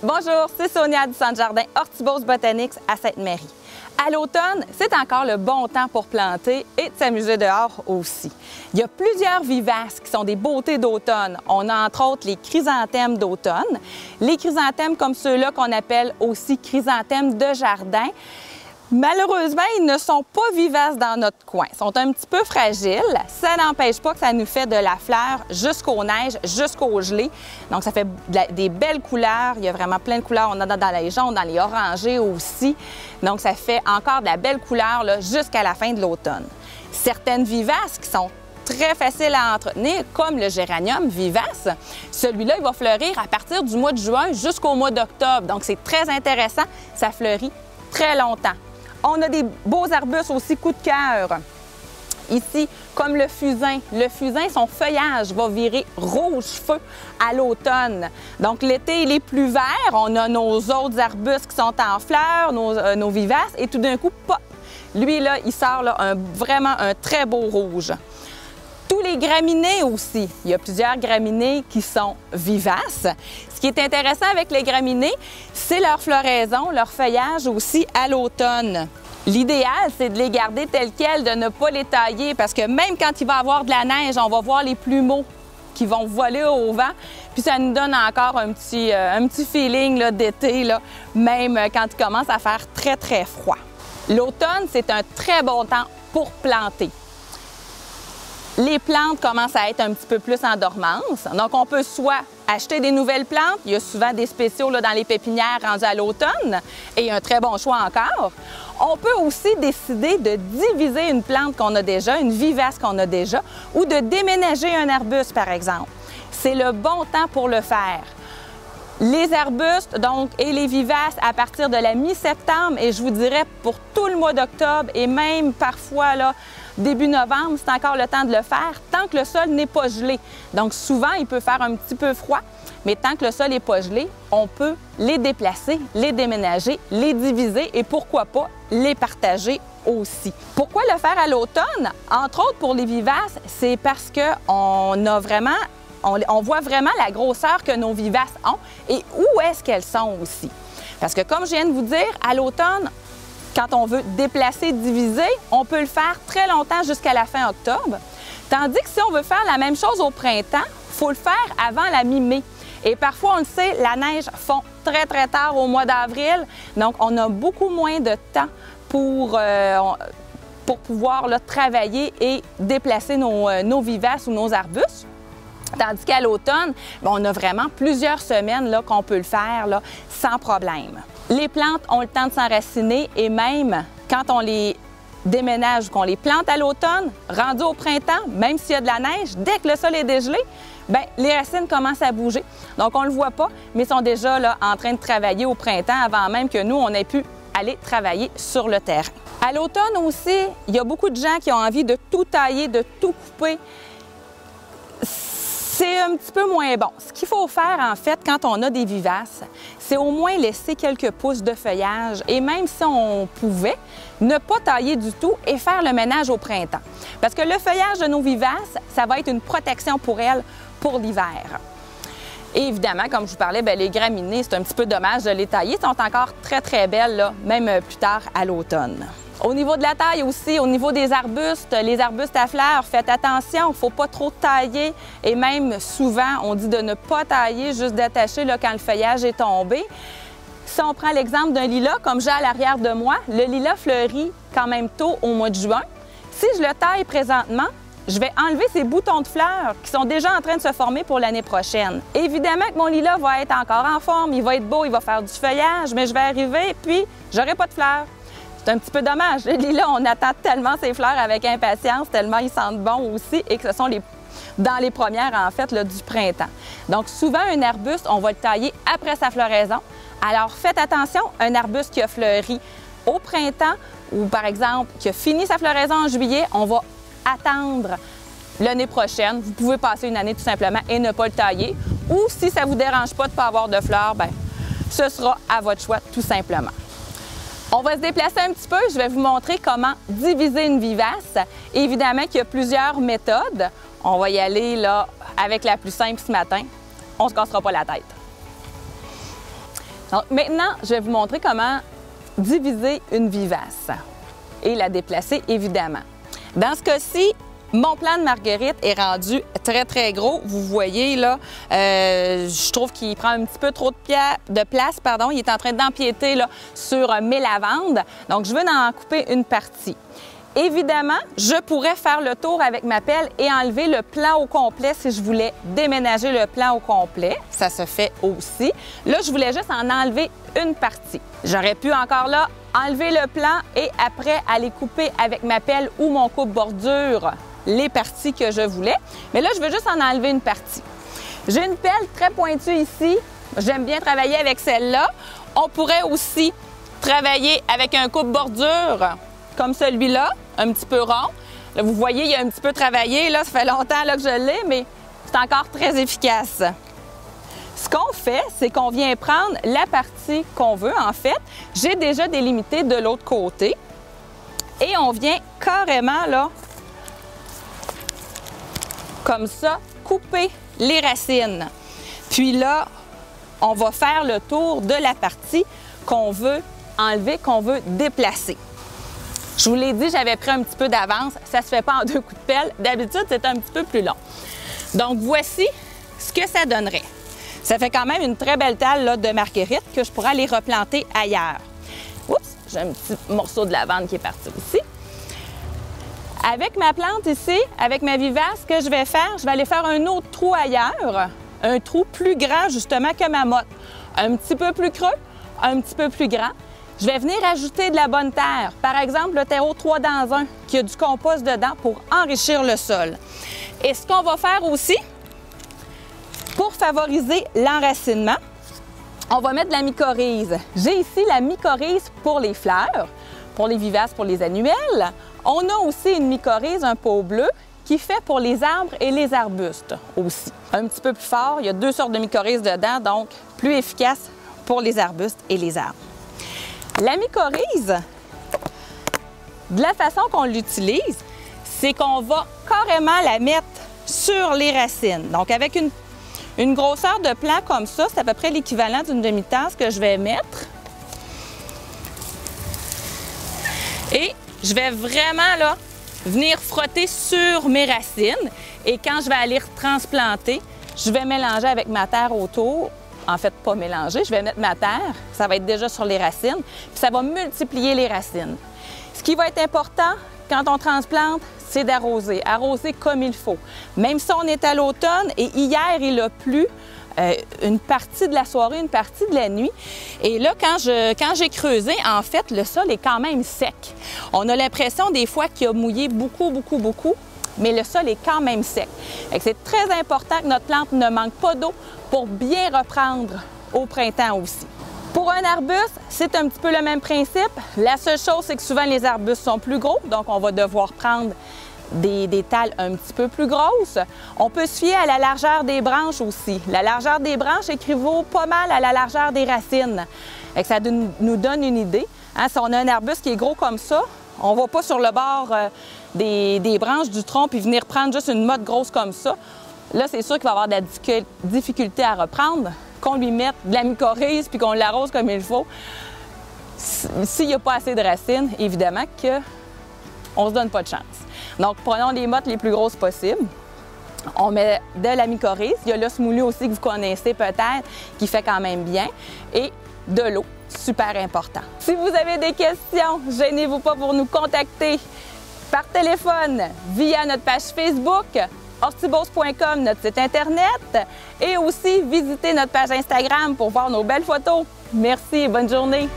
Bonjour, c'est Sonia du Centre Jardin Hortibos Botanics à Sainte-Marie. À l'automne, c'est encore le bon temps pour planter et de s'amuser dehors aussi. Il y a plusieurs vivaces qui sont des beautés d'automne. On a entre autres les chrysanthèmes d'automne, les chrysanthèmes comme ceux-là qu'on appelle aussi chrysanthèmes de jardin. Malheureusement, ils ne sont pas vivaces dans notre coin. Ils sont un petit peu fragiles. Ça n'empêche pas que ça nous fait de la fleur jusqu'aux neiges, jusqu'au gelé. Donc, ça fait des belles couleurs. Il y a vraiment plein de couleurs. On en a dans les jaunes, dans les orangés aussi. Donc, ça fait encore de la belle couleur jusqu'à la fin de l'automne. Certaines vivaces qui sont très faciles à entretenir, comme le géranium vivace, celui-là, il va fleurir à partir du mois de juin jusqu'au mois d'octobre. Donc, c'est très intéressant. Ça fleurit très longtemps. On a des beaux arbustes aussi coup de cœur. Ici, comme le fusain. Le fusain, son feuillage va virer rouge-feu à l'automne. Donc, l'été, il est plus vert. On a nos autres arbustes qui sont en fleurs, nos vivaces, et tout d'un coup, pop! Lui, là, il sort vraiment un très beau rouge. Tous les graminées aussi. Il y a plusieurs graminées qui sont vivaces. Ce qui est intéressant avec les graminées, c'est leur floraison, leur feuillage aussi à l'automne. L'idéal, c'est de les garder tels quels, de ne pas les tailler parce que même quand il va y avoir de la neige, on va voir les plumeaux qui vont voler au vent. Puis ça nous donne encore un petit feeling d'été, même quand il commence à faire très, très froid. L'automne, c'est un très bon temps pour planter. Les plantes commencent à être un petit peu plus en dormance. Donc, on peut soit acheter des nouvelles plantes. Il y a souvent des spéciaux dans les pépinières rendus à l'automne et un très bon choix encore. On peut aussi décider de diviser une plante qu'on a déjà, une vivace qu'on a déjà, ou de déménager un arbuste, par exemple. C'est le bon temps pour le faire. Les arbustes, donc, et les vivaces à partir de la mi-septembre, et je vous dirais pour tout le mois d'octobre et même parfois début novembre, c'est encore le temps de le faire tant que le sol n'est pas gelé. Donc souvent, il peut faire un petit peu froid, mais tant que le sol n'est pas gelé, on peut les déplacer, les déménager, les diviser et pourquoi pas les partager aussi. Pourquoi le faire à l'automne? Entre autres pour les vivaces, c'est parce qu'on voit vraiment la grosseur que nos vivaces ont et où est-ce qu'elles sont aussi. Parce que comme je viens de vous dire, à l'automne, quand on veut déplacer, diviser, on peut le faire très longtemps jusqu'à la fin octobre. Tandis que si on veut faire la même chose au printemps, il faut le faire avant la mi-mai. Et parfois, on le sait, la neige fond très, très tard au mois d'avril. Donc, on a beaucoup moins de temps pour pouvoir travailler et déplacer nos vivaces ou nos arbustes. Tandis qu'à l'automne, on a vraiment plusieurs semaines qu'on peut le faire sans problème. Les plantes ont le temps de s'enraciner et même quand on les déménage ou qu'on les plante à l'automne, rendu au printemps, même s'il y a de la neige, dès que le sol est dégelé, les racines commencent à bouger. Donc on ne le voit pas, mais sont déjà en train de travailler au printemps avant même que nous, on ait pu aller travailler sur le terrain. À l'automne aussi, il y a beaucoup de gens qui ont envie de tout tailler, de tout couper. C'est un petit peu moins bon. Ce qu'il faut faire, en fait, quand on a des vivaces, c'est au moins laisser quelques pousses de feuillage et même si on pouvait, ne pas tailler du tout et faire le ménage au printemps. Parce que le feuillage de nos vivaces, ça va être une protection pour elles pour l'hiver. Et évidemment, comme je vous parlais, les graminées, c'est un petit peu dommage de les tailler. Elles sont encore très, très belles, même plus tard à l'automne. Au niveau de la taille aussi, au niveau des arbustes, les arbustes à fleurs, faites attention, il ne faut pas trop tailler et même souvent, on dit de ne pas tailler, juste d'attacher quand le feuillage est tombé. Si on prend l'exemple d'un lilas, comme j'ai à l'arrière de moi, le lilas fleurit quand même tôt au mois de juin. Si je le taille présentement, je vais enlever ces boutons de fleurs qui sont déjà en train de se former pour l'année prochaine. Évidemment que mon lilas va être encore en forme, il va être beau, il va faire du feuillage, mais je vais arriver puis j'aurai pas de fleurs. C'est un petit peu dommage. Les lilas, on attend tellement ces fleurs avec impatience, tellement ils sentent bon aussi et que ce sont dans les premières, en fait, du printemps. Donc, souvent, un arbuste, on va le tailler après sa floraison. Alors, faites attention, un arbuste qui a fleuri au printemps ou, par exemple, qui a fini sa floraison en juillet, on va attendre l'année prochaine. Vous pouvez passer une année tout simplement et ne pas le tailler. Ou, si ça ne vous dérange pas de ne pas avoir de fleurs, ce sera à votre choix, tout simplement. On va se déplacer un petit peu. Je vais vous montrer comment diviser une vivace. Évidemment qu'il y a plusieurs méthodes. On va y aller avec la plus simple ce matin. On ne se cassera pas la tête. Donc maintenant, je vais vous montrer comment diviser une vivace et la déplacer évidemment. Dans ce cas-ci, mon plant de marguerite est rendu très, très gros. Vous voyez là, je trouve qu'il prend un petit peu trop de place. Pardon. Il est en train d'empiéter là, sur mes lavandes. Donc, je veux en couper une partie. Évidemment, je pourrais faire le tour avec ma pelle et enlever le plant au complet si je voulais déménager le plant au complet. Ça se fait aussi. Là, je voulais juste en enlever une partie. J'aurais pu encore là enlever le plant et après aller couper avec ma pelle ou mon coupe-bordure les parties que je voulais. Mais là, je veux juste en enlever une partie. J'ai une pelle très pointue ici. J'aime bien travailler avec celle-là. On pourrait aussi travailler avec un coupe-bordure comme celui-là, un petit peu rond. Là, vous voyez, il y a un petit peu travaillé. Là, ça fait longtemps là, que je l'ai, mais c'est encore très efficace. Ce qu'on fait, c'est qu'on vient prendre la partie qu'on veut. En fait, j'ai déjà délimité de l'autre côté. Et on vient carrément, là, comme ça, couper les racines. Puis là, on va faire le tour de la partie qu'on veut enlever, qu'on veut déplacer. Je vous l'ai dit, j'avais pris un petit peu d'avance. Ça ne se fait pas en 2 coups de pelle. D'habitude, c'est un petit peu plus long. Donc, voici ce que ça donnerait. Ça fait quand même une très belle talle là, de marguerite que je pourrais aller replanter ailleurs. Oups, j'ai un petit morceau de lavande qui est parti ici. Avec ma plante ici, avec ma vivace, ce que je vais faire, je vais aller faire un autre trou ailleurs. Un trou plus grand justement que ma motte. Un petit peu plus creux, un petit peu plus grand. Je vais venir ajouter de la bonne terre. Par exemple, le terreau 3 dans 1, qui a du compost dedans pour enrichir le sol. Et ce qu'on va faire aussi, pour favoriser l'enracinement, on va mettre de la mycorhize. J'ai ici la mycorhize pour les fleurs, pour les vivaces, pour les annuelles. On a aussi une mycorhize, un pot bleu, qui fait pour les arbres et les arbustes aussi. Un petit peu plus fort, il y a 2 sortes de mycorhize dedans, donc plus efficace pour les arbustes et les arbres. La mycorhize, de la façon qu'on l'utilise, c'est qu'on va carrément la mettre sur les racines. Donc, avec une grosseur de plant comme ça, c'est à peu près l'équivalent d'une demi-tasse que je vais mettre. Et je vais vraiment là, venir frotter sur mes racines. Et quand je vais aller retransplanter, je vais mélanger avec ma terre autour. En fait, pas mélanger, je vais mettre ma terre, ça va être déjà sur les racines, puis ça va multiplier les racines. Ce qui va être important quand on transplante, c'est d'arroser, arroser comme il faut. Même si on est à l'automne et hier, il a plu une partie de la soirée, une partie de la nuit. Et là, quand j'ai creusé, en fait, le sol est quand même sec. On a l'impression des fois qu'il a mouillé beaucoup, mais le sol est quand même sec. C'est très important que notre plante ne manque pas d'eau pour bien reprendre au printemps aussi. Pour un arbuste, c'est un petit peu le même principe. La seule chose, c'est que souvent les arbustes sont plus gros, donc on va devoir prendre des talles un petit peu plus grosses. On peut se fier à la largeur des branches aussi. La largeur des branches équivaut pas mal à la largeur des racines. Ça nous donne une idée. Si on a un arbuste qui est gros comme ça, on ne va pas sur le bord des branches du tronc puis venir prendre juste une motte grosse comme ça. Là, c'est sûr qu'il va avoir de la difficulté à reprendre. Qu'on lui mette de la mycorhize puis qu'on l'arrose comme il faut. S'il n'y a pas assez de racines, évidemment qu'on ne se donne pas de chance. Donc, prenons les mottes les plus grosses possibles. On met de la mycorhize. Il y a l'os moulu aussi que vous connaissez peut-être, qui fait quand même bien. Et de l'eau, super important. Si vous avez des questions, gênez-vous pas pour nous contacter par téléphone, via notre page Facebook, orthibose.com, notre site Internet, et aussi visiter notre page Instagram pour voir nos belles photos. Merci et bonne journée!